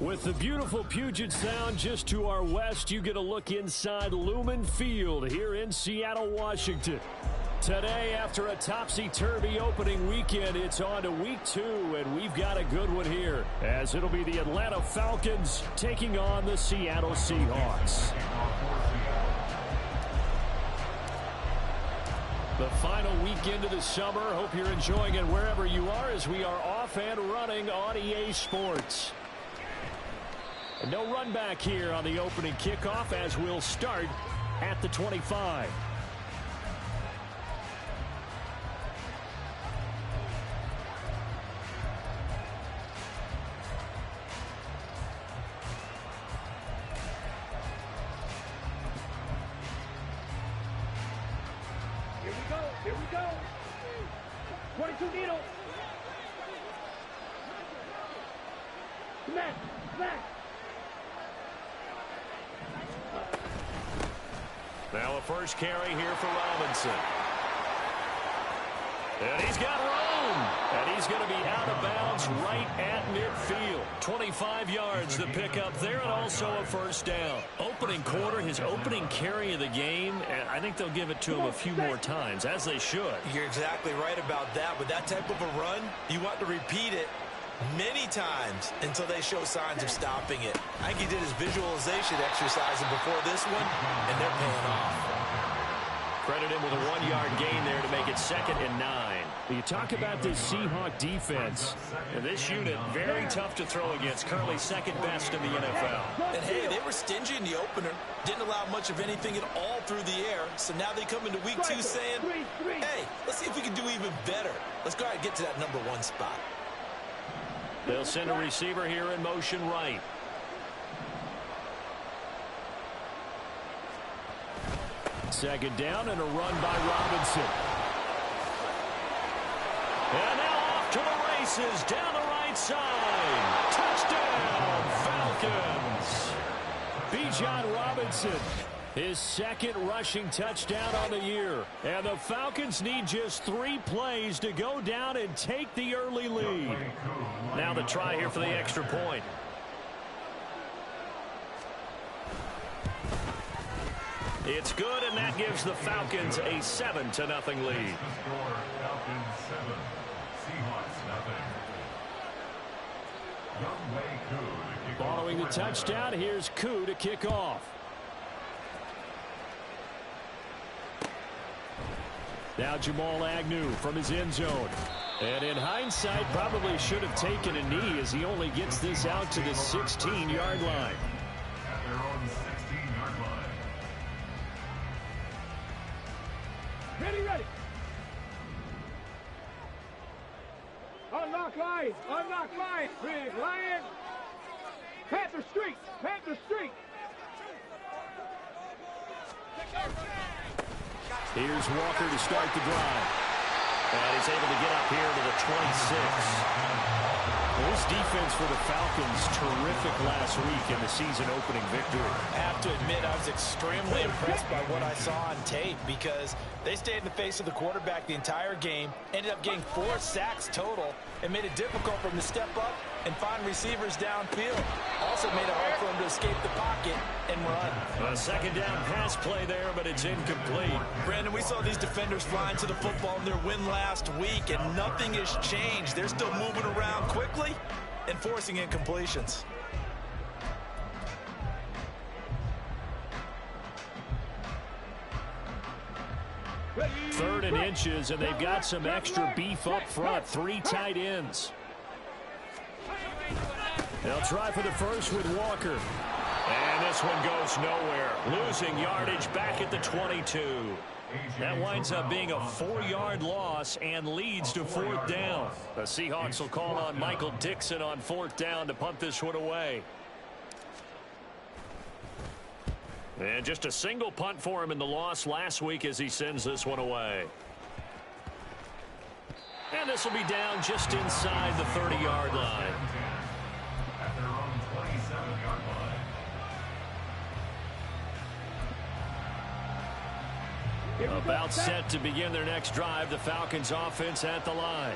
With the beautiful Puget Sound just to our west, you get a look inside Lumen Field here in Seattle, Washington. Today, after a topsy-turvy opening weekend, it's on to week 2, and we've got a good one here, as it'll be the Atlanta Falcons taking on the Seattle Seahawks. The final weekend of the summer. Hope you're enjoying it wherever you are, as we are off and running on EA Sports. And no run back here on the opening kickoff, as we'll start at the 25. Here we go. 22 needle. Smack. Now a first carry here for Robinson. And he's got room. And he's going to be out of bounds right at midfield. 25 yards to pick up there, and also a first down. Opening quarter, his opening carry of the game, and I think they'll give it to him a few more times, as they should. You're exactly right about that. With that type of a run, you want to repeat it many times until they show signs of stopping it. I think he did his visualization exercise before this one, and they're paying off. Credit him with a 1-yard gain there to make it 2nd and 9. You talk about this Seahawk defense. And this unit, very tough to throw against. Currently 2nd best in the NFL. And hey, they were stingy in the opener. Didn't allow much of anything at all through the air. So now they come into week 2 saying, hey, let's see if we can do even better. Let's go ahead and get to that number 1 spot. They'll send a receiver here in motion right. Second down and a run by Robinson. And now off to the races down the right side. Touchdown, Falcons. Bijan Robinson, his 2nd rushing touchdown on the year. And the Falcons need just 3 plays to go down and take the early lead. Now the try here for the extra point. It's good, and that gives the Falcons a 7-0 lead. Following the touchdown, here's Koo to kick off. Now Jamal Agnew from his end zone. And in hindsight, probably should have taken a knee, as he only gets this out to the 16-yard line. Ready. Unlock line. Big Lion. Panther Street. Here's Walker to start the drive. And he's able to get up here to the 26. Well, this defense for the Falcons, terrific last week in the season-opening victory. I have to admit, I was extremely impressed by what I saw on tape, because they stayed in the face of the quarterback the entire game, ended up getting 4 sacks total, and made it difficult for him to step up and find receivers downfield. Also made it hard for him to escape the pocket and run. A 2nd down pass play there, but it's incomplete. Brandon, we saw these defenders flying to the football in their win last week, and nothing has changed. They're still moving around quickly and forcing incompletions. Third and inches, and they've got some extra beef up front. 3 tight ends. They'll try for the first with Walker. And this one goes nowhere. Losing yardage back at the 22. That winds up being a 4-yard loss and leads to 4th down. The Seahawks will call on Michael Dixon on 4th down to punt this one away. And just a single punt for him in the loss last week as he sends this one away. And this will be down just inside the 30-yard line. About set to begin their next drive, the Falcons offense at the line.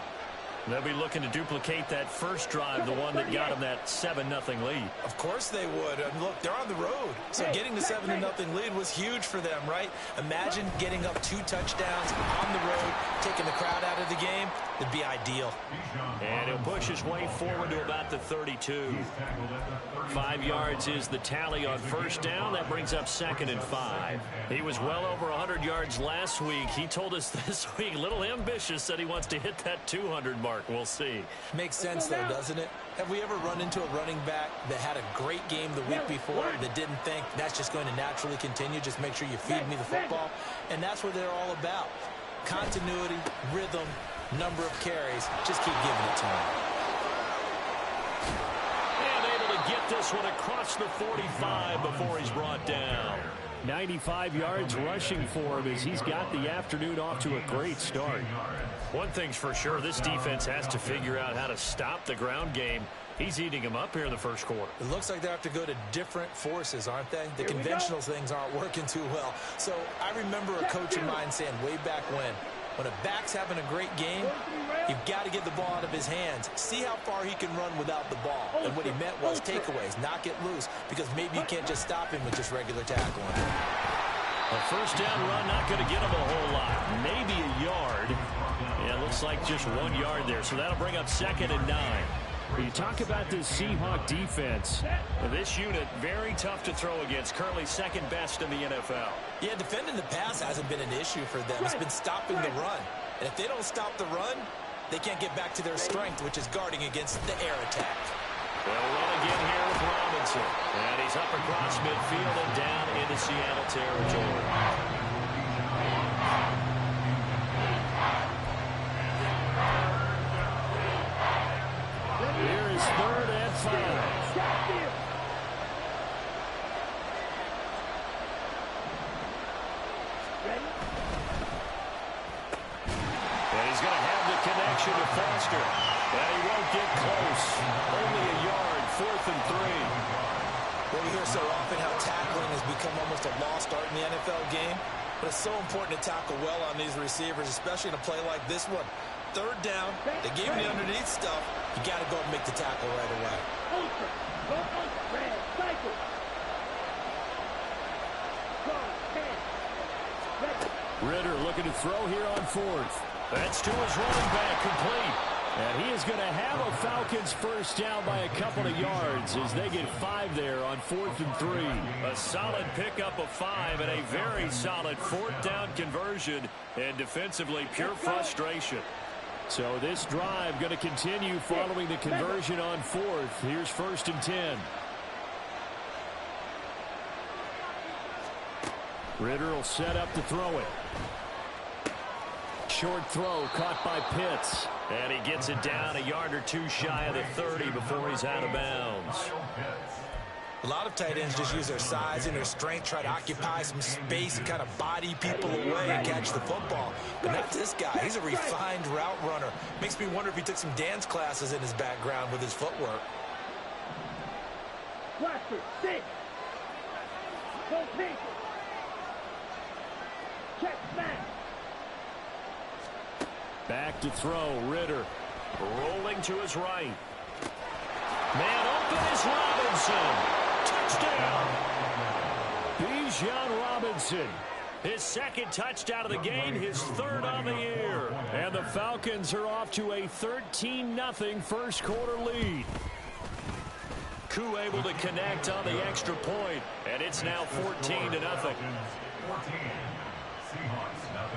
They'll be looking to duplicate that first drive, the one that got them that 7-0 lead. Of course they would. And look, they're on the road. So getting the 7-0 lead was huge for them, right? Imagine getting up 2 touchdowns on the road, taking the crowd out of the game. It'd be ideal. And he'll push his way forward to about the 32. 5 yards is the tally on first down. That brings up 2nd and 5. He was well over 100 yards last week. He told us this week, a little ambitious, that he wants to hit that 200 mark. We'll see. Makes sense, though, doesn't it? Have we ever run into a running back that had a great game the week before that didn't think that's just going to naturally continue? Just make sure you feed me the football. And that's what they're all about. Continuity, rhythm, number of carries. Just keep giving it to him. And able to get this one across the 45 before he's brought down. 95 yards rushing for him as he's got the afternoon off to a great start. One thing's for sure, this defense has to figure out how to stop the ground game. He's eating them up here in the first quarter. It looks like they have to go to different forces, aren't they? The conventional things aren't working too well. So I remember a coach of mine saying way back when a back's having a great game, you've got to get the ball out of his hands. See how far he can run without the ball. And what he meant was takeaways, knock it loose, because maybe you can't just stop him with just regular tackling. A first down run, not going to get him a whole lot. Maybe a yard. Yeah, it looks like just 1 yard there, so that'll bring up 2nd and 9. You talk about this Seahawk defense. This unit, very tough to throw against, currently 2nd best in the NFL. Yeah, defending the pass hasn't been an issue for them. It's been stopping the run. And if they don't stop the run, they can't get back to their strength, which is guarding against the air attack. They'll run again here with Robinson. And he's up across midfield and down into Seattle territory. Here is 3rd and 5. And he's going to have the connection to Foster. And he won't get close. Only a yard, 4th and 3. Well, we hear so often how tackling has become almost a lost art in the NFL game. But it's so important to tackle well on these receivers, especially in a play like this one. 3rd down, they gave him the underneath stuff. You got to go and make the tackle right away. Ritter looking to throw here on 4th. That's to his running back, complete. And he is going to have a Falcons first down by a couple of yards as they get 5 there on 4th and 3. A solid pickup of 5 and a very solid 4th down conversion. And defensively, pure frustration. So this drive going to continue following the conversion on 4th. Here's 1st and 10. Ritter will set up to throw it. Short throw caught by Pitts. And he gets it down a yard or 2 shy of the 30 before he's out of bounds. A lot of tight ends just use their size and their strength, try to occupy some space and kind of body people away and catch the football. But not this guy. He's a refined route runner. Makes me wonder if he took some dance classes in his background with his footwork. Six. Go pink. Check smash. Back to throw, Ritter. Rolling to his right. Man open is Robinson. Touchdown. Bijan Robinson. His 2nd touchdown of the game, his 3rd on the year. And the Falcons are off to a 13-0 first quarter lead. Koo able to connect on the extra point, and it's now 14-0. 14, Seahawks 0.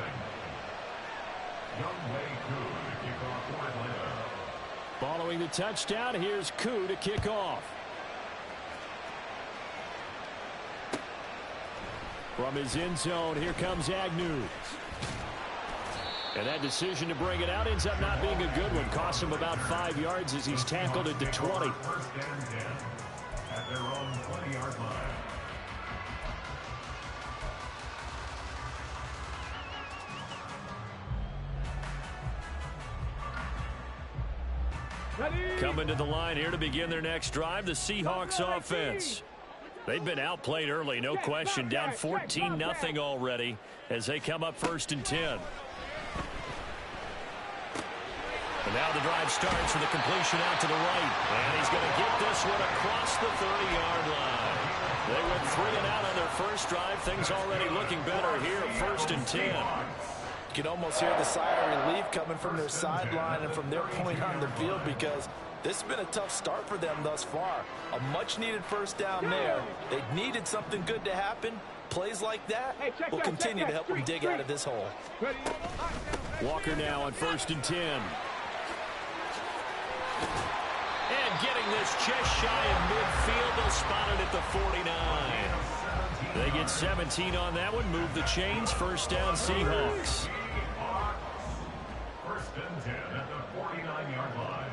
Following the touchdown, here's Koo to kick off. From his end zone, here comes Agnew. And that decision to bring it out ends up not being a good one. Costs him about 5 yards as he's tackled at the 20. First and 10 at their own 20-yard line. Coming to the line here to begin their next drive, the Seahawks offense. They've been outplayed early, no question. Down 14-0 already as they come up first and 10. And now the drive starts with a completion out to the right. And he's going to get this one across the 30-yard line. They went 3 and out on their first drive. Things already looking better here, first and 10. You can almost hear the sigh of relief coming from their sideline and from their point on the field, because this has been a tough start for them thus far. A much-needed first down there. They needed something good to happen. Plays like that will continue to help them dig out of this hole. Walker now on first and 10. And getting this just shy of midfield. They'll spot it at the 49. They get 17 on that one. Move the chains. First down, Seahawks. First and 10 at the 49-yard line.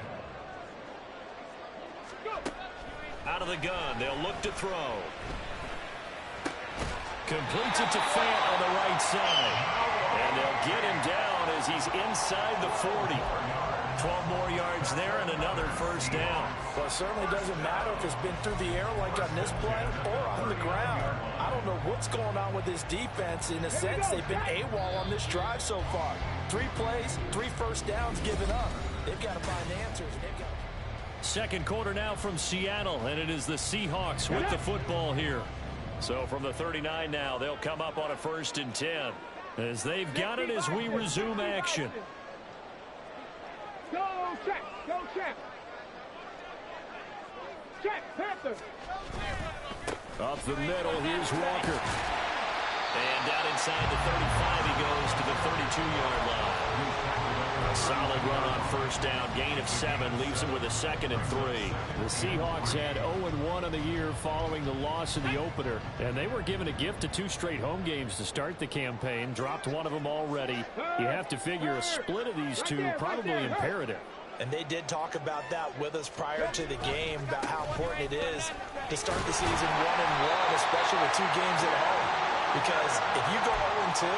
Out of the gun. They'll look to throw. Completes it to Fant on the right side. And they'll get him down as he's inside the 40. 12 more yards there and another first down. Well, it certainly doesn't matter if it's been through the air like on this play or on the ground. I don't know what's going on with this defense. In a sense, they've been AWOL on this drive so far. 3 plays, 3 first downs given up. They've got to find answers. Second quarter now from Seattle, and it is the Seahawks with the football here. So from the 39 now, they'll come up on a first and 10 as they've got it as we resume action. Go check, go check. Check, Panthers. Up the middle, here's Walker. And down inside the 35, he goes to the 32-yard line. A solid run on first down. Gain of 7 leaves him with a 2nd and 3. The Seahawks had 0-1 on the year following the loss in the opener. And they were given a gift of 2 straight home games to start the campaign. Dropped one of them already. You have to figure a split of these two probably imperative. And they did talk about that with us prior to the game, about how important it is to start the season 1-1, especially with 2 games at home. Because if you go 0-2,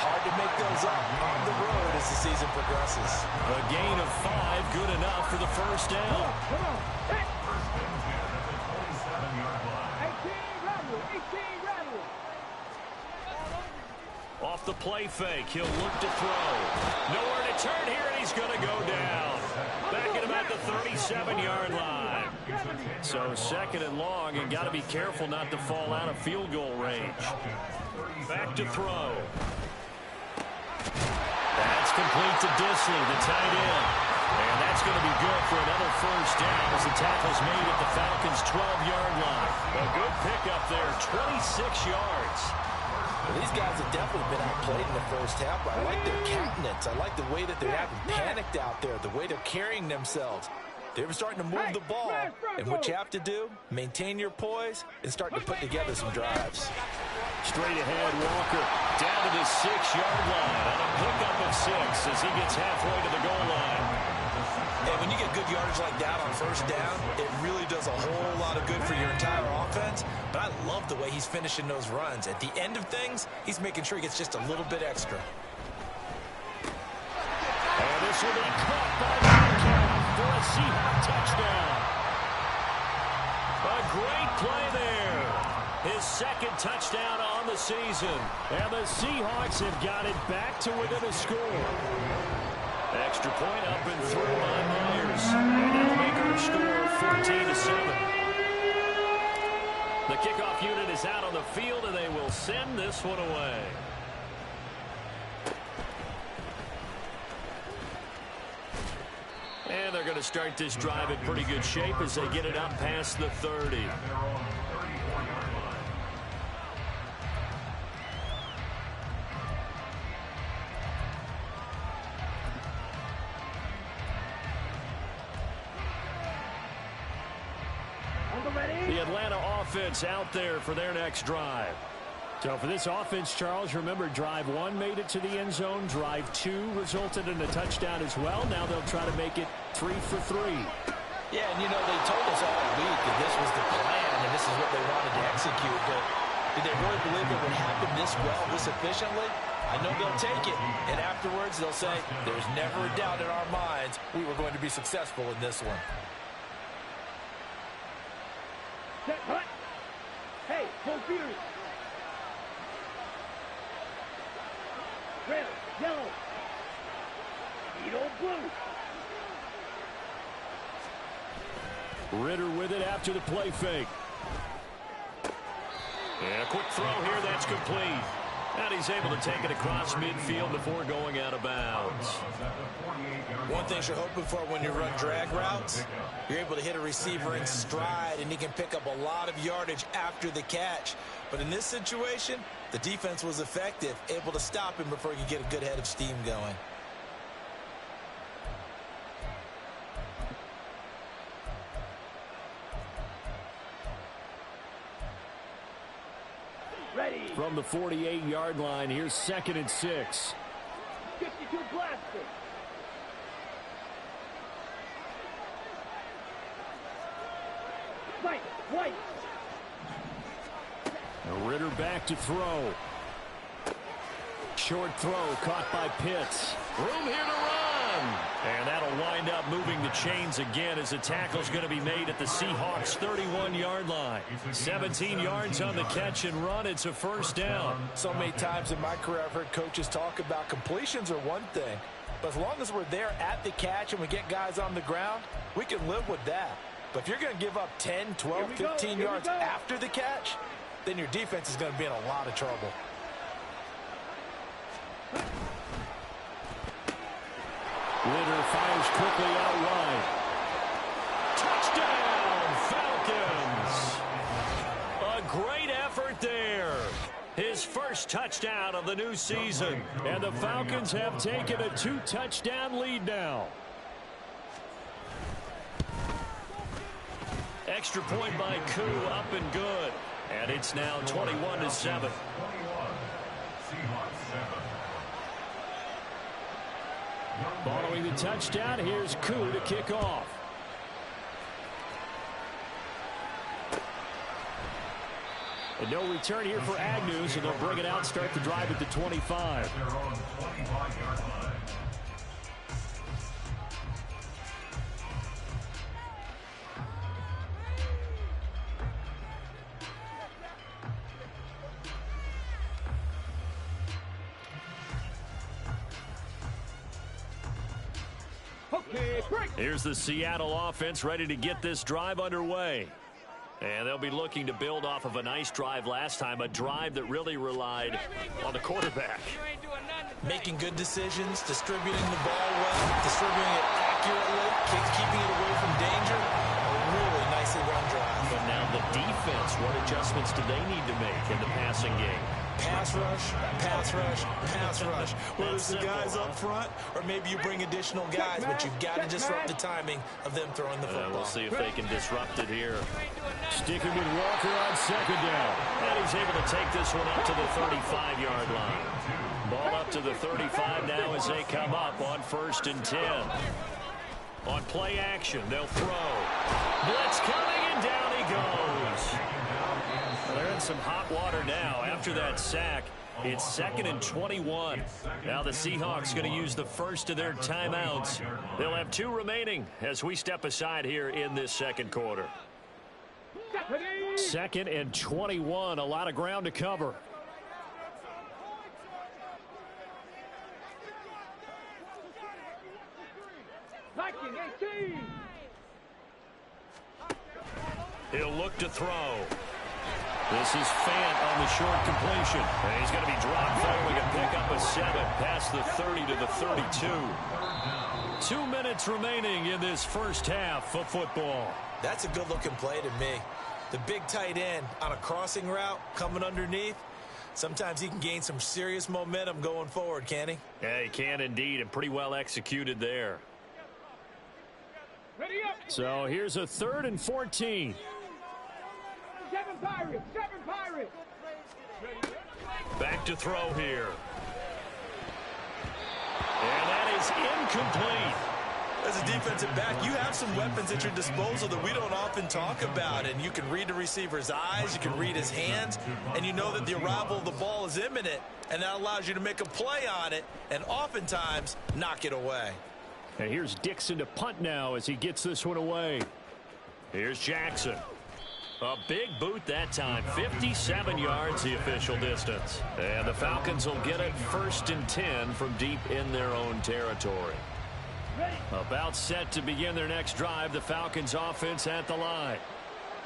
hard to make those up on the road as the season progresses. A gain of 5, good enough for the first down. Come on. Hey. First and 10 at the 27-yard line. 18 rattle, 18 rattle. Off the play fake, he'll look to throw. Nowhere to turn here, and he's going to go down. Back at about the 37-yard line. So 2nd and long, and got to be careful not to fall out of field goal range. Back to throw. That's complete to Disley, the tight end. And that's going to be good for another first down as the tackle's made at the Falcons' 12-yard line. A good pickup there, 26 yards. Well, these guys have definitely been outplayed in the first half, but I like their countenance. I like the way that they're having panicked out there, the way they're carrying themselves. They were starting to move the ball, and what you have to do, maintain your poise and start to put together some drives. Straight ahead, Walker down to the 6-yard line on a pickup of 6 as he gets halfway to the goal line. And when you get good yardage like that on first down, it really does a whole lot of good for your entire offense. But I love the way he's finishing those runs. At the end of things, he's making sure he gets just a little bit extra. And this will be caught by Metcalf for a Seahawks touchdown. A great play there. His 2nd touchdown on the season. And the Seahawks have got it back to within a score. Extra point up and through by Myers. And that'll make our score 14-7. The kickoff unit is out on the field, and they will send this one away. And they're going to start this drive in pretty good shape as they get it up past the 30. The Atlanta offense out there for their next drive. So for this offense, Charles, remember drive 1 made it to the end zone. Drive 2 resulted in a touchdown as well. Now they'll try to make it 3 for 3. Yeah, and you know, they told us all week that this was the plan and this is what they wanted to execute. But did they really believe it would happen this well, this efficiently? I know they'll take it, and afterwards they'll say, there's never a doubt in our minds we were going to be successful in this one. Set, hut. Hey, go Fury. Red, yellow. Edo blue. Ritter with it after the play fake. Yeah, quick throw here, that's complete. And he's able to take it across midfield before going out of bounds. One thing you're hoping for when you run drag routes, you're able to hit a receiver in stride and he can pick up a lot of yardage after the catch. But in this situation, the defense was effective, able to stop him before he could get a good head of steam going. Ready. From the 48-yard line, here's 2nd and 6. 52 blaster. White. Ritter back to throw. Short throw caught by Pitts. Room here to run. And that'll wind up moving the chains again as the tackle's going to be made at the Seahawks' 31-yard line. 17 yards on the catch and run. It's a first down. So many times in my career I've heard coaches talk about completions are one thing. But as long as we're there at the catch and we get guys on the ground, we can live with that. But if you're going to give up 10, 12, 15 yards after the catch, then your defense is going to be in a lot of trouble. Ritter fires quickly out wide. Touchdown, Falcons! A great effort there. His first touchdown of the new season. And the Falcons have taken a 2-touchdown lead now. Extra point by Koo, up and good. And it's now 21-7. Following the touchdown, here's Koo to kick off. And no return here for Agnew, so they'll bring it out, start the drive at the 25. Here's the Seattle offense ready to get this drive underway. And they'll be looking to build off of a nice drive last time, a drive that really relied on the quarterback. Making good decisions, distributing the ball well, distributing it accurately, keeping it away from danger. A really nicely run drive. But now the defense, what adjustments do they need to make in the passing game? Pass rush, pass rush, pass rush. Whether it's the guys up front or maybe you bring additional guys, but you've got to disrupt the timing of them throwing the football. We'll see if they can disrupt it here. Sticking with Walker on 2nd down. And he's able to take this one up to the 35-yard line. Ball up to the 35 now as they come up on 1st and 10. On play action, they'll throw. Blitz coming, and down he goes. Well, they're in some hot water now after that sack. It's 2nd and 21. Now the Seahawks going to use the first of their timeouts. They'll have 2 remaining as we step aside here in this second quarter. 2nd and 21. A lot of ground to cover. He'll look to throw. This is Fant on the short completion. And he's going to be dropped following a pickup of 7 past the 30 to the 32. 2 minutes remaining in this first half of football. That's a good-looking play to me. The big tight end on a crossing route coming underneath. Sometimes he can gain some serious momentum going forward, can't he? Yeah, he can indeed, and pretty well executed there. Ready up. So here's a 3rd and 14. Pirates! 7 Pirates! Back to throw here. And that is incomplete. As a defensive back, you have some weapons at your disposal that we don't often talk about. And you can read the receiver's eyes, you can read his hands, and you know that the arrival of the ball is imminent. And that allows you to make a play on it and oftentimes knock it away. And here's Dixon to punt now as he gets this one away. Here's Jackson. A big boot that time. 57 yards the official distance. And the Falcons will get it 1st and 10 from deep in their own territory. About set to begin their next drive. The Falcons offense at the line.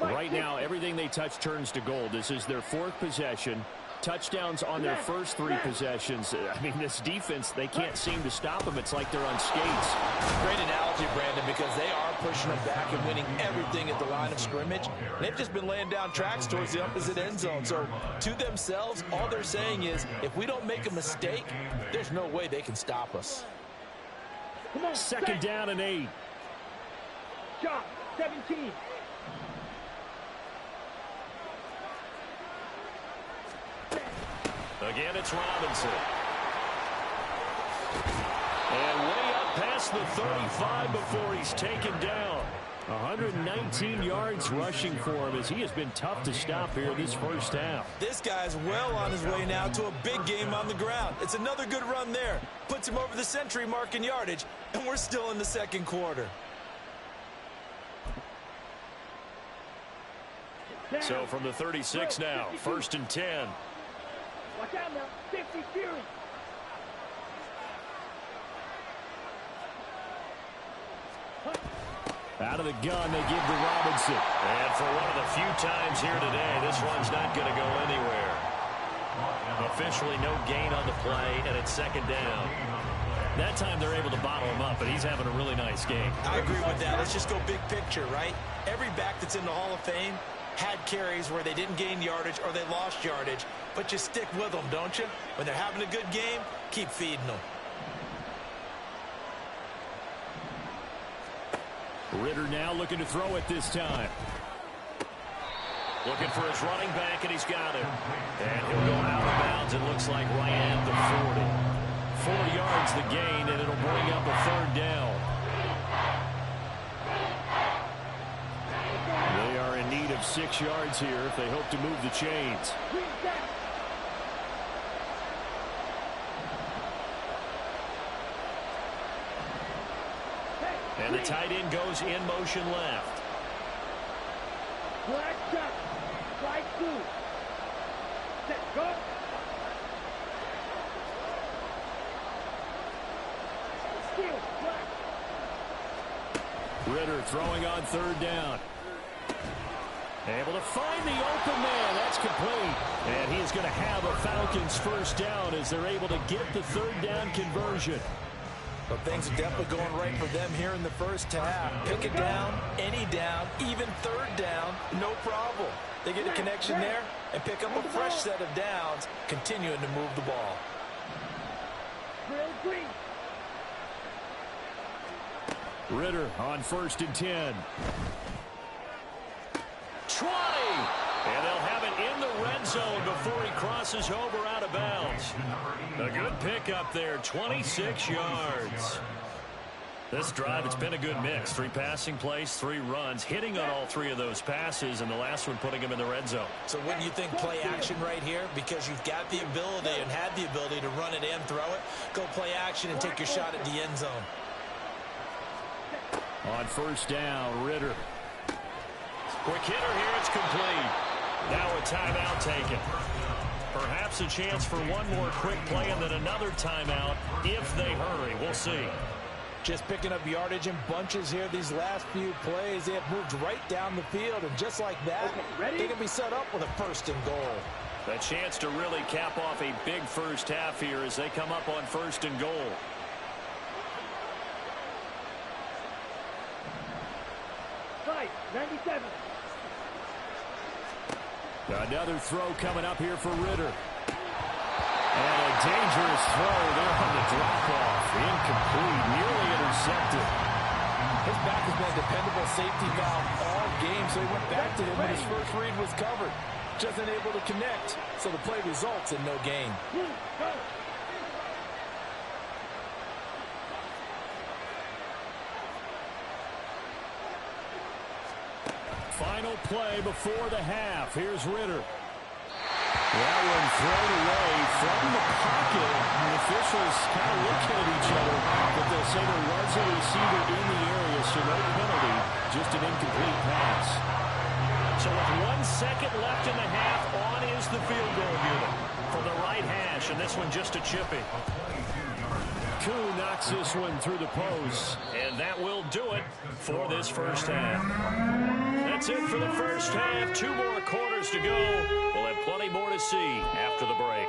Right now, everything they touch turns to gold. This is their 4th possession. Touchdowns on their first 3 possessions. I mean, this defense, they can't seem to stop them. It's like they're on skates. Great analogy, Brandon, because they are pushing them back and winning everything at the line of scrimmage. They've just been laying down tracks towards the opposite end zone. So to themselves, all they're saying is, if we don't make a mistake, there's no way they can stop us. Come on, 2nd down and 8. Shot, 17. Again, it's Robinson. And way up past the 35 before he's taken down. 119 yards rushing for him as he has been tough to stop here this first half. This guy's well on his way now to a big game on the ground. It's another good run there. Puts him over the century mark in yardage, and we're still in the 2nd quarter. So from the 36 now, 1st and 10. Watch out now, 50 Fury. Out of the gun, they give to Robinson. And for one of the few times here today, this one's not going to go anywhere. Officially no gain on the play, and it's 2nd down. That time they're able to bottle him up, but he's having a really nice game. I agree with that. Let's just go big picture, right? Every back that's in the Hall of Fame had carries where they didn't gain yardage or they lost yardage, but you stick with them, don't you? When they're having a good game, keep feeding them. Ritter now looking to throw it this time. Looking for his running back, and he's got him. And he'll go out of bounds, it looks like right at the 40. 4 yards the gain, and it'll bring up a 3rd down. They are in need of 6 yards here if they hope to move the chains. And the tight end goes in motion left. Black shot, right through. Set, go. Steal, black. Ritter throwing on 3rd down. Able to find the open man. That's complete. And he's going to have a Falcons 1st down as they're able to get the 3rd down conversion. But things are definitely going right for them here in the first half. Pick it down, any down, even 3rd down, no problem. They get a connection there and pick up a fresh set of downs, continuing to move the ball. Ritter on 1st and 10. 20. And they'll have it in the red zone before he crosses over out of bounds. A good pickup there, 26 yards. This drive, it's been a good mix. 3 passing plays, 3 runs, hitting on all 3 of those passes, and the last one putting him in the red zone. So wouldn't you think play action right here? Because you've got the ability and had the ability to run it and throw it. Go play action and take your shot at the end zone. On 1st down, Ritter. Quick hitter here, it's complete. Now a timeout taken. Perhaps a chance for one more quick play and then another timeout if they hurry. We'll see. Just picking up yardage in bunches here these last few plays. They have moved right down the field, and just like that, they can be set up with a 1st and goal. A chance to really cap off a big first half here as they come up on 1st and goal. Fight, 97. Another throw coming up here for Ritter. And a dangerous throw there on the drop-off. Incomplete, nearly intercepted. His back has been a dependable safety valve all game, so he went back to him when his first read was covered. Just unable to connect, so the play results in no gain. Final play before the half. Here's Ritter. That one thrown away from the pocket. The officials kind of look at each other, but they'll say there was a receiver in the area, so no penalty, just an incomplete pass. So with 1 second left in the half, on is the field goal unit from the right hash, and this one just a chippy. Koo knocks this one through the post, and that will do it for this first half. That's it for the first half. 2 more quarters to go. We'll have plenty more to see after the break.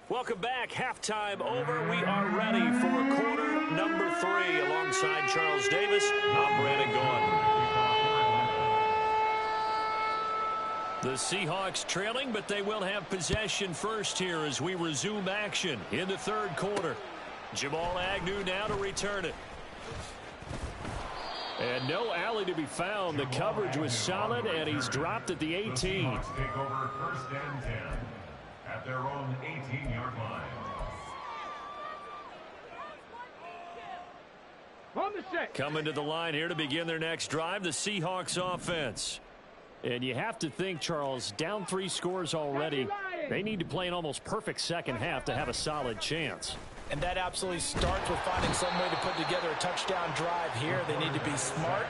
Welcome back. Halftime over. We are ready for quarter number 3. Alongside Charles Davis, I'm Brandon Gaughan. The Seahawks trailing, but they will have possession first here as we resume action in the third quarter. Jamal Agnew now to return it. And no alley to be found. The coverage was solid, and he's dropped at the 18. Seahawks take over first and 10 at their own 18-yard line. Coming to the line here to begin their next drive, the Seahawks offense. And you have to think, Charles, down 3 scores already. They need to play an almost perfect second half to have a solid chance. And that absolutely starts with finding some way to put together a touchdown drive here. They need to be smart,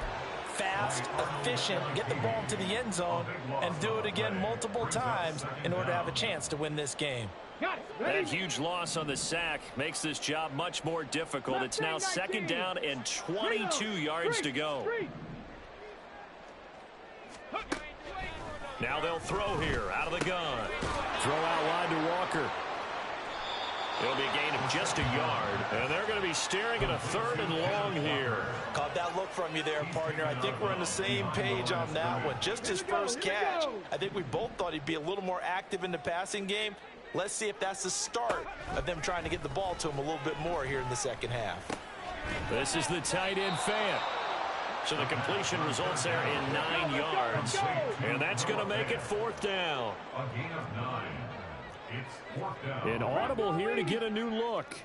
fast, efficient, get the ball into the end zone, and do it again multiple times in order to have a chance to win this game. That huge loss on the sack makes this job much more difficult. It's now second down and 22 yards to go. Now they'll throw here out of the gun. Throw out wide to Walker. It'll be a gain of just a yard, and they're going to be staring at a 3rd and long here. Caught that look from you there, partner. I think we're on the same page on that one. Just his first catch. I think we both thought he'd be a little more active in the passing game. Let's see if that's the start of them trying to get the ball to him a little bit more here in the second half. This is the tight end fan. So the completion results there in 9 yards. And that's going to make it 4th down. A gain of 9. It's 4th down. An audible here to get a new look.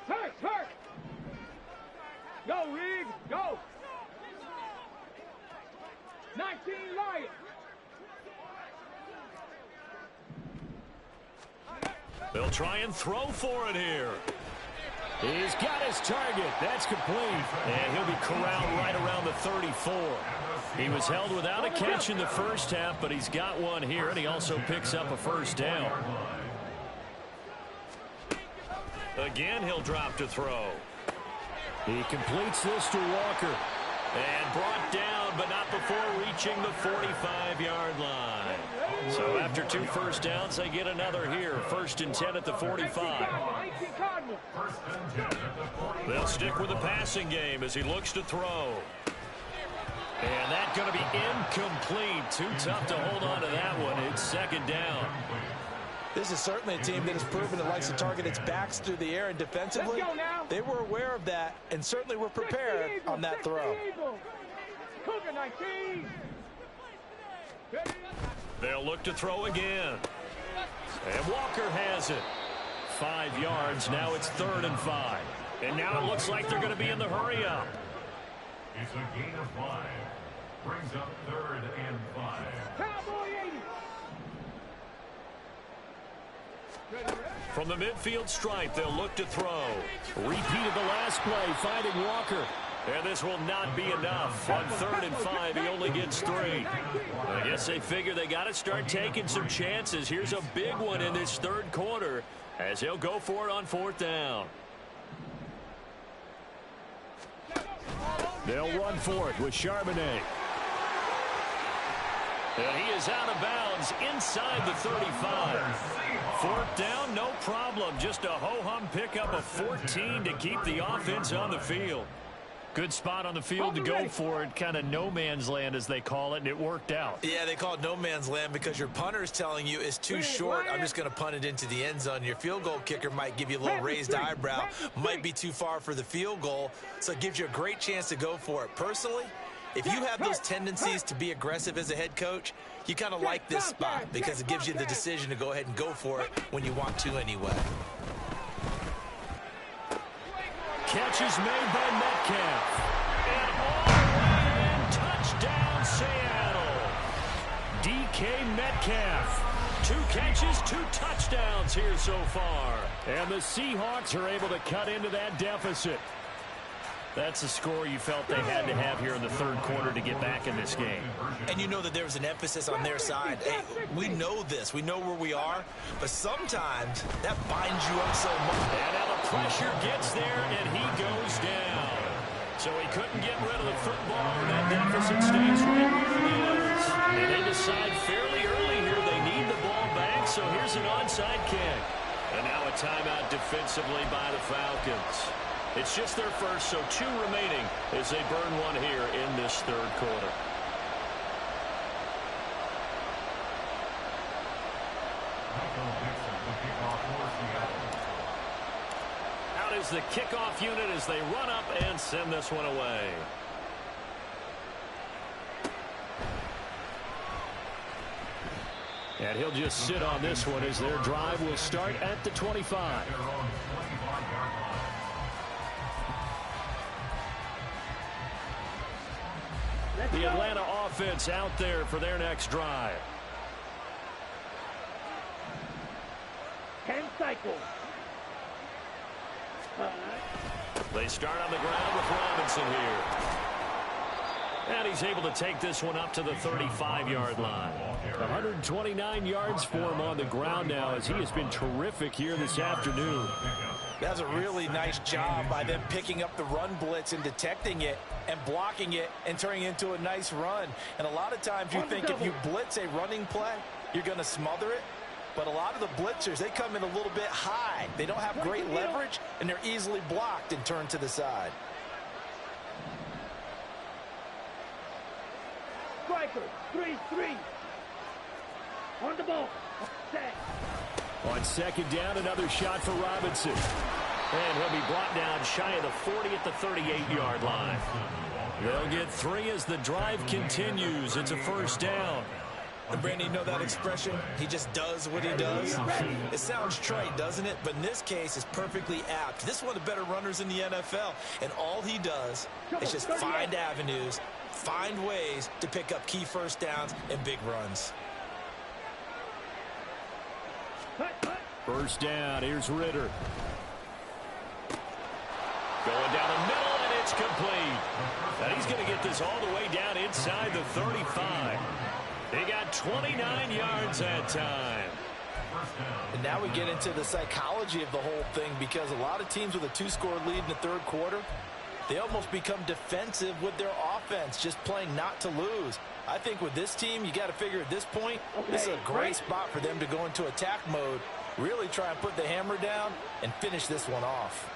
Hurt! Go, Reed! Go! 19 Lions! They'll try and throw for it here. He's got his target. That's complete. And he'll be corralled right around the 34. He was held without a catch in the first half, but he's got one here, and he also picks up a first down. Again, he'll drop to throw. He completes this to Walker. And brought down, but not before reaching the 45-yard line. So after 2 first downs, they get another here. 1st and 10 at the 45. They'll stick with the passing game as he looks to throw. And that's going to be incomplete. Too tough to hold on to that one. It's 2nd down. This is certainly a team that has proven it likes to target its backs through the air, and defensively, they were aware of that and certainly were prepared on that throw. They'll look to throw again. And Walker has it. 5 yards. Now it's 3rd and 5. And now it looks like they're going to be in the hurry up. It's a gain of 5. Brings up 3rd and 5. From the midfield stripe, they'll look to throw. Repeat of the last play, finding Walker. And this will not be enough. On 3rd and 5, he only gets 3. I guess they figure they got to start taking some chances. Here's a big one in this 3rd quarter as he'll go for it on 4th down. They'll run for it with Charbonnet. And he is out of bounds inside the 35. Fourth down, no problem. Just a ho-hum pickup of 14 to keep the offense on the field. Good spot on the field to go for it. Kind of no man's land, as they call it, and it worked out. Yeah, they call it no man's land because your punter is telling you it's too short. I'm just going to punt it into the end zone. Your field goal kicker might give you a little raised eyebrow. Might be too far for the field goal, so it gives you a great chance to go for it. Personally, if you have those tendencies to be aggressive as a head coach, you kind of like this spot because it gives you the decision to go ahead and go for it when you want to anyway. Catch is made by Metcalf. And all the way in, touchdown Seattle. DK Metcalf. 2 catches, 2 touchdowns here so far. And the Seahawks are able to cut into that deficit. That's a score you felt they had to have here in the third quarter to get back in this game. And you know that there was an emphasis on their side. Hey, we know this. We know where we are. But sometimes that binds you up so much. And now the pressure gets there, and he goes down. So he couldn't get rid of the football, and that deficit stays right where it is. And they decide fairly early here they need the ball back, so here's an onside kick. And now a timeout defensively by the Falcons. It's just their first, so 2 remaining as they burn one here in this third quarter. Out is the kickoff unit as they run up and send this one away. And he'll just sit on this one as their drive will start at the 25. The Atlanta offense out there for their next drive. 10 cycles. They start on the ground with Robinson here. And he's able to take this one up to the 35-yard line. 129 yards for him on the ground now as he has been terrific here this afternoon. That's a really nice job by them picking up the run blitz and detecting it and blocking it and turning it into a nice run. And a lot of times you think if you blitz a running play, you're going to smother it. But a lot of the blitzers, they come in a little bit high. They don't have great leverage, and they're easily blocked and turned to the side. Striker, 3-3. On the ball. Set. On second down, another shot for Robinson. And he'll be brought down shy of the 40 at the 38-yard line. They'll get 3 as the drive continues. It's a first down. And Brandon, you know that expression? He just does what he does. It sounds trite, doesn't it? But in this case, it's perfectly apt. This is one of the better runners in the NFL. And all he does is just find avenues, find ways to pick up key first downs and big runs. First down, here's Ritter. Going down the middle, and it's complete. And he's going to get this all the way down inside the 35. He got 29 yards that time. And now we get into the psychology of the whole thing, because a lot of teams with a 2-score lead in the third quarter, they almost become defensive with their offense, just playing not to lose. I think with this team, you got to figure at this point, this is a great spot for them to go into attack mode, really try and put the hammer down and finish this one off.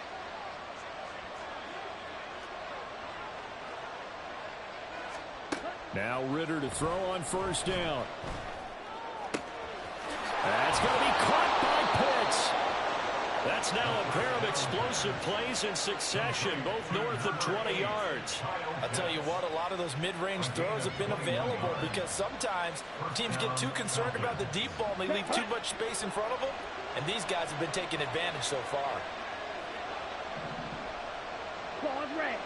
Now Ritter to throw on first down. That's going to be caught by Pitts. That's now a pair of explosive plays in succession, both north of 20 yards. I'll tell you what, a lot of those mid-range throws have been available because sometimes teams get too concerned about the deep ball and they leave too much space in front of them, and these guys have been taking advantage so far. Claws red.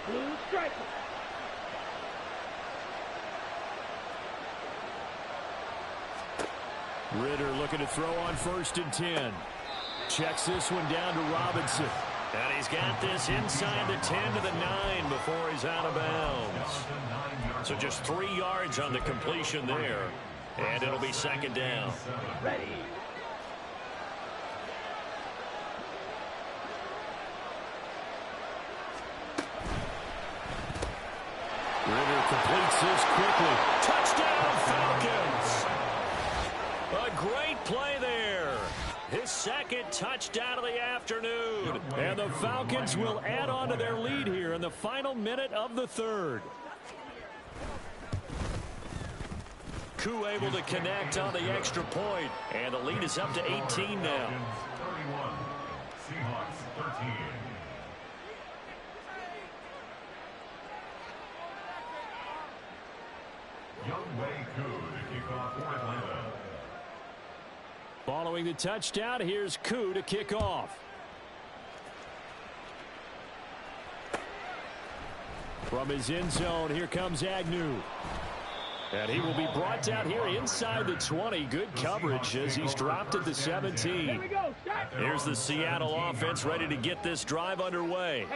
Blue striker. Ritter looking to throw on first and 10. Checks this one down to Robinson. And he's got this inside the 10 to the 9 before he's out of bounds. So just 3 yards on the completion there. And it'll be second down. Ready. Ritter completes this quickly. Touchdown, Falcons! A great play there. His second touchdown of the afternoon. And the Falcons will add on to their lead here in the final minute of the third. Koo able to connect on the extra point. And the lead is up to 18 now. 31. Seahawks 13. Younghoe Koo to kick off for Atlanta. Following the touchdown, here's Koo to kick off. From his end zone, here comes Agnew. And he will be brought down here inside the 20. Good coverage as he's dropped at the 17. Here's the Seattle offense ready to get this drive underway.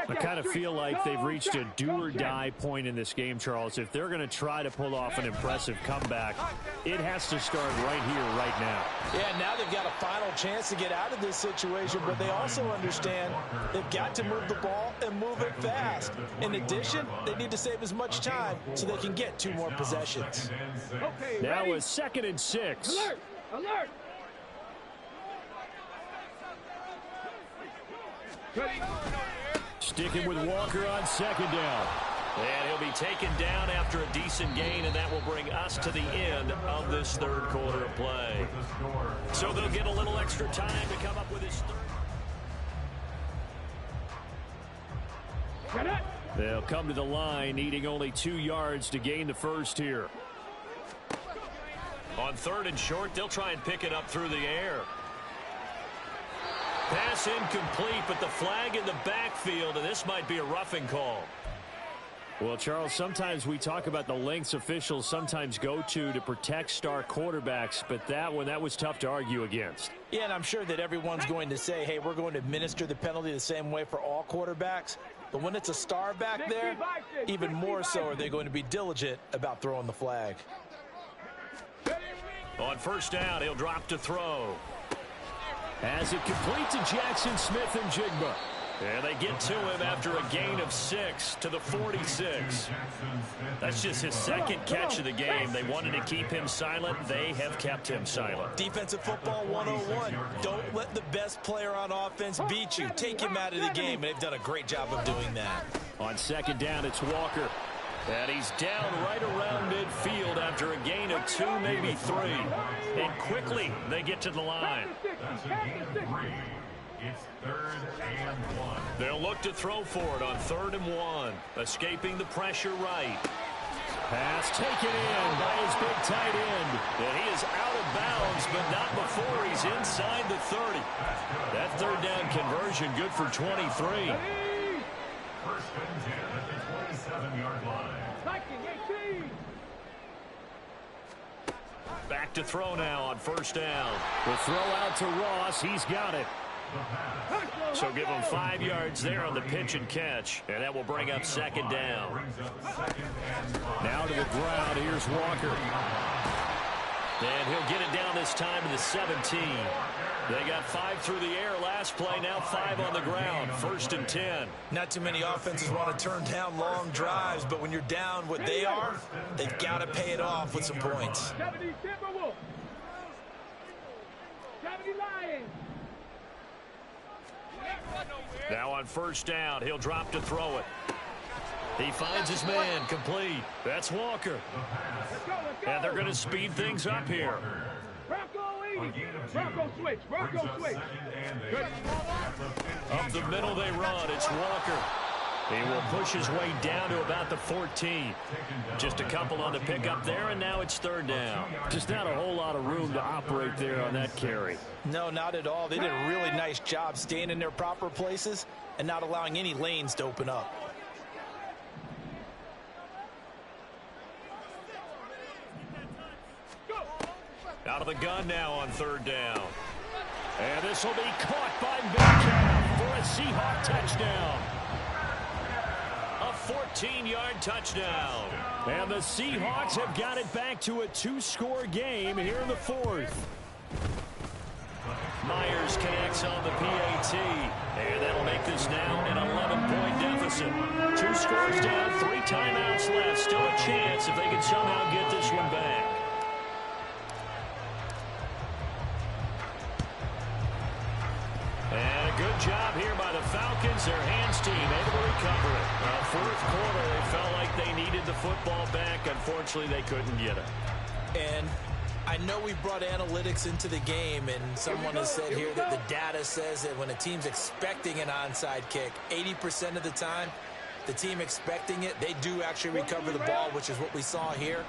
I kind of feel like they've reached a do-or-die point in this game, Charles. If they're going to try to pull off an impressive comeback, it has to start right here, right now. Yeah, now they've got a final chance to get out of this situation, but they also understand they've got to move the ball and move it fast. In addition, they need to save as much time so they can get 2 more possessions. Okay, now ready? a 2nd and 6. Alert! Alert! Sticking with Walker on 2nd down. And he'll be taken down after a decent gain, and that will bring us to the end of this third quarter of play. So they'll get a little extra time to come up with his third. They'll come to the line, needing only 2 yards to gain the first here. On 3rd and short, they'll try and pick it up through the air. Pass incomplete, but the flag in the backfield, and this might be a roughing call. Well, Charles, sometimes we talk about the lengths officials sometimes go to protect star quarterbacks, but that one, that was tough to argue against. Yeah, and I'm sure that everyone's going to say, hey, we're going to administer the penalty the same way for all quarterbacks. But when it's a star back there, even more so are they going to be diligent about throwing the flag. On 1st down, he'll drop to throw. As it complete to Jackson Smith and Jigba. And they get to him after a gain of 6 to the 46. That's just his 2nd catch of the game. They wanted to keep him silent. They have kept him silent. Defensive football 101. Don't let the best player on offense beat you. Take him out of the game, and they've done a great job of doing that. On 2nd down, it's Walker. And he's down right around midfield after a gain of 2, maybe 3. And quickly, they get to the line. That's a gain of 3. It's 3rd and 1. They'll look to throw for it on 3rd and 1. Escaping the pressure right. Pass taken in by his big tight end. And he is out of bounds, but not before he's inside the 30. That 3rd down conversion good for 23. 1st and 10 at the 27-yard line. Back to throw now on 1st down. The throw out to Ross. He's got it. So give him 5 yards there on the pitch and catch. And that will bring up 2nd down. Now to the ground. Here's Walker. And he'll get it down this time to the 17. They got 5 through the air last play. Now 5 on the ground. 1st and 10. Not too many offenses want to turn down long drives, but when you're down what they are, they've got to pay it off with some points. 70 Timberwolves. 70 Lions. Now on 1st down, he'll drop to throw it. He finds his man complete. That's Walker. And they're going to speed things up here. Bronco switch. Bronco switch. Up the middle they run. It's Walker. He will push his way down to about the 14. Just a couple on the pickup there, and now it's 3rd down. Just not a whole lot of room to operate there on that carry. No, not at all. They did a really nice job staying in their proper places and not allowing any lanes to open up. Out of the gun now on 3rd down. And this will be caught by Metcalf for a Seahawk touchdown. A 14-yard touchdown. And the Seahawks have got it back to a 2-score game here in the 4th. Myers connects on the PAT. And that'll make this now an 11-point deficit. Robinson. 2 scores down, 3 timeouts left. Still a chance if they can somehow get this one back. And a good job here by the Falcons. Their hands team able to recover it. Fourth quarter, they felt like they needed the football back. Unfortunately, they couldn't get it. And I know we brought analytics into the game, and someone has said here that the data says that when a team's expecting an onside kick, 80% of the time, the team expecting it, they do actually recover the ball, which is what we saw here.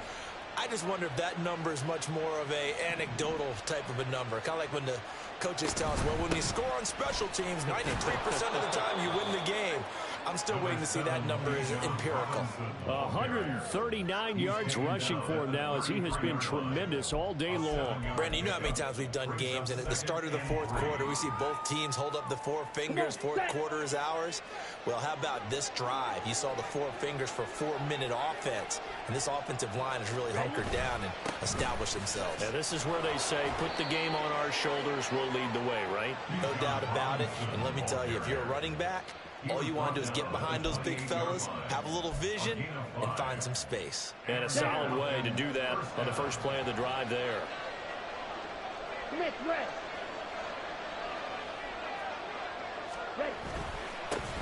I just wonder if that number is much more of a anecdotal type of a number. Kind of like when the coaches tell us, well, when you score on special teams, 93% of the time you win the game. I'm still waiting to see that number is empirical. 139 yards rushing for him now as he has been tremendous all day long. Brandon, you know how many times we've done games, and at the start of the fourth quarter, we see both teams hold up the 4 fingers, fourth quarter is ours. Well, how about this drive? You saw the 4 fingers for 4-minute offense, and this offensive line has really hunkered down and established themselves. Yeah, this is where they say, put the game on our shoulders, we'll lead the way, right? No doubt about it, and let me tell you, if you're a running back, all you want to do is get behind those big fellas, have a little vision, and find some space. And a solid way to do that on the first play of the drive there.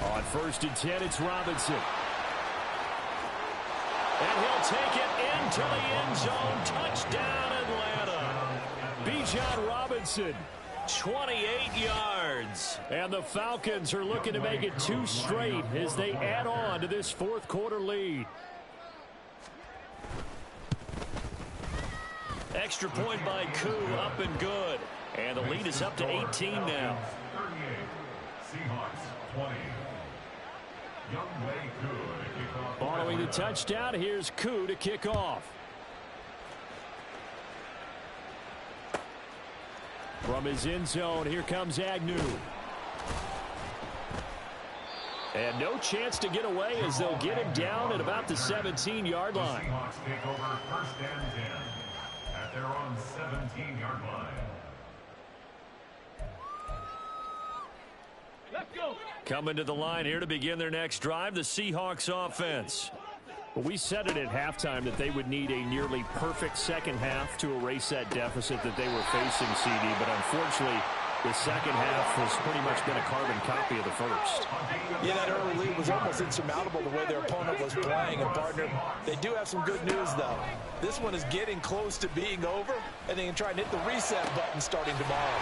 On 1st and 10, it's Robinson. And he'll take it into the end zone. Touchdown, Atlanta. Bijan Robinson. 28 yards. And the Falcons are looking to make it 2 straight as they add on to this fourth quarter lead. Extra point by Koo, up and good. And the lead is up to 18 now. 38, Seahawks 20. Youngway Koo to kick off. Following the touchdown, here's Koo to kick off. From his end zone, here comes Agnew. And no chance to get away as they'll get him down at about the 17-yard line. Seahawks take over 1st and 10 at their own 17-yard line. Let's go. Coming to the line here to begin their next drive, the Seahawks offense. Well, we said it at halftime that they would need a nearly perfect second half to erase that deficit that they were facing, CD. But unfortunately, the second half has pretty much been a carbon copy of the first. Yeah, that early lead was almost insurmountable the way their opponent was playing. And, partner, they do have some good news, though. This one is getting close to being over, and they can try and hit the reset button starting tomorrow.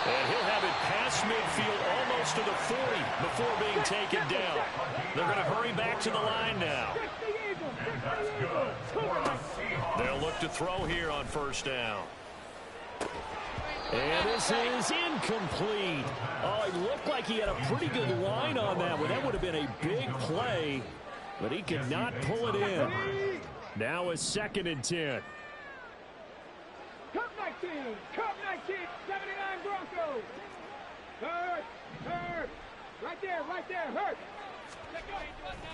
And he'll have it past midfield almost to the 40 before being taken down. They're going to hurry back to the line now. They'll look to throw here on 1st down. And this is incomplete. Oh, it looked like he had a pretty good line on that one. That would have been a big play, but he could not pull it in. Now a 2nd and 10. Cup 19, 79 Broncos. Hurt. Right there, hurt.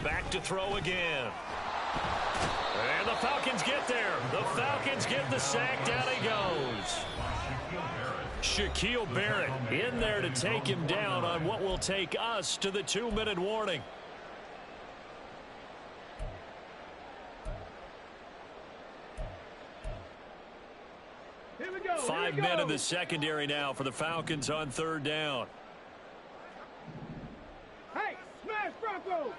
Back to throw again. And the Falcons get there. The Falcons get the sack. Down he goes. Shaquille Barrett in there to take him down on what will take us to the 2-minute warning. Here we go. 5 men in the secondary now for the Falcons on 3rd down. Hey, smash Broncos.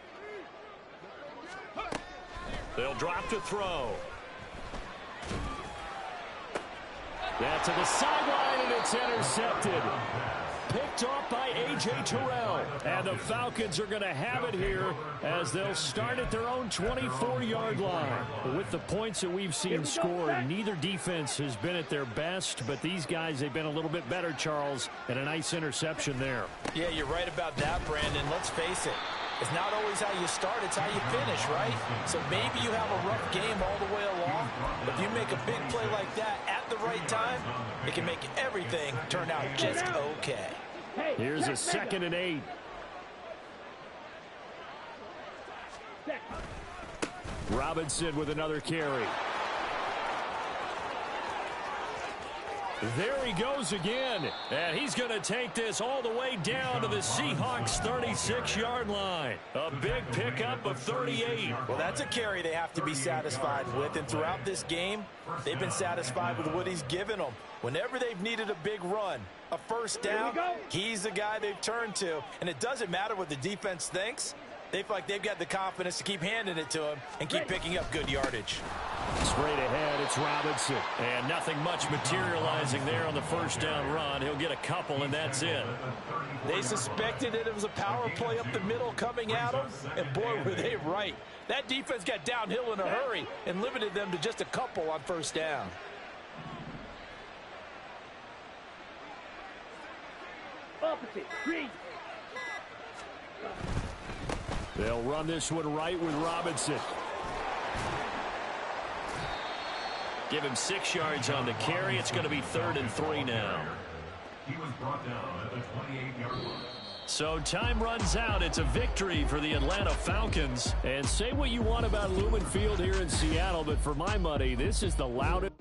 They'll drop to throw. That to the sideline, and it's intercepted. Picked off by A.J. Terrell. And the Falcons are going to have it here as they'll start at their own 24-yard line. With the points that we've seen scored, neither defense has been at their best, but these guys, they've been a little bit better, Charles, and a nice interception there. Yeah, you're right about that, Brandon. Let's face it. It's not always how you start, it's how you finish, right? So maybe you have a rough game all the way along, but if you make a big play like that at the right time, it can make everything turn out just okay. Here's a 2nd and 8. Robinson with another carry. There he goes again. And he's going to take this all the way down to the Seahawks' 36-yard line. A big pickup of 38. Well, that's a carry they have to be satisfied with. And throughout this game, they've been satisfied with what he's given them. Whenever they've needed a big run, a first down, he's the guy they've turned to. And it doesn't matter what the defense thinks. They feel like they've got the confidence to keep handing it to him and keep picking up good yardage. Straight ahead, it's Robinson. And nothing much materializing there on the first down run. He'll get a couple, and that's it. They suspected that it was a power play up the middle coming at them, and boy, were they right. That defense got downhill in a hurry and limited them to just a couple on first down. Opposite, green. They'll run this one right with Robinson. Give him 6 yards on the carry. It's going to be 3rd and 3 now. He was brought down at the 28-yard line. So time runs out. It's a victory for the Atlanta Falcons. And say what you want about Lumen Field here in Seattle, but for my money, this is the loudest.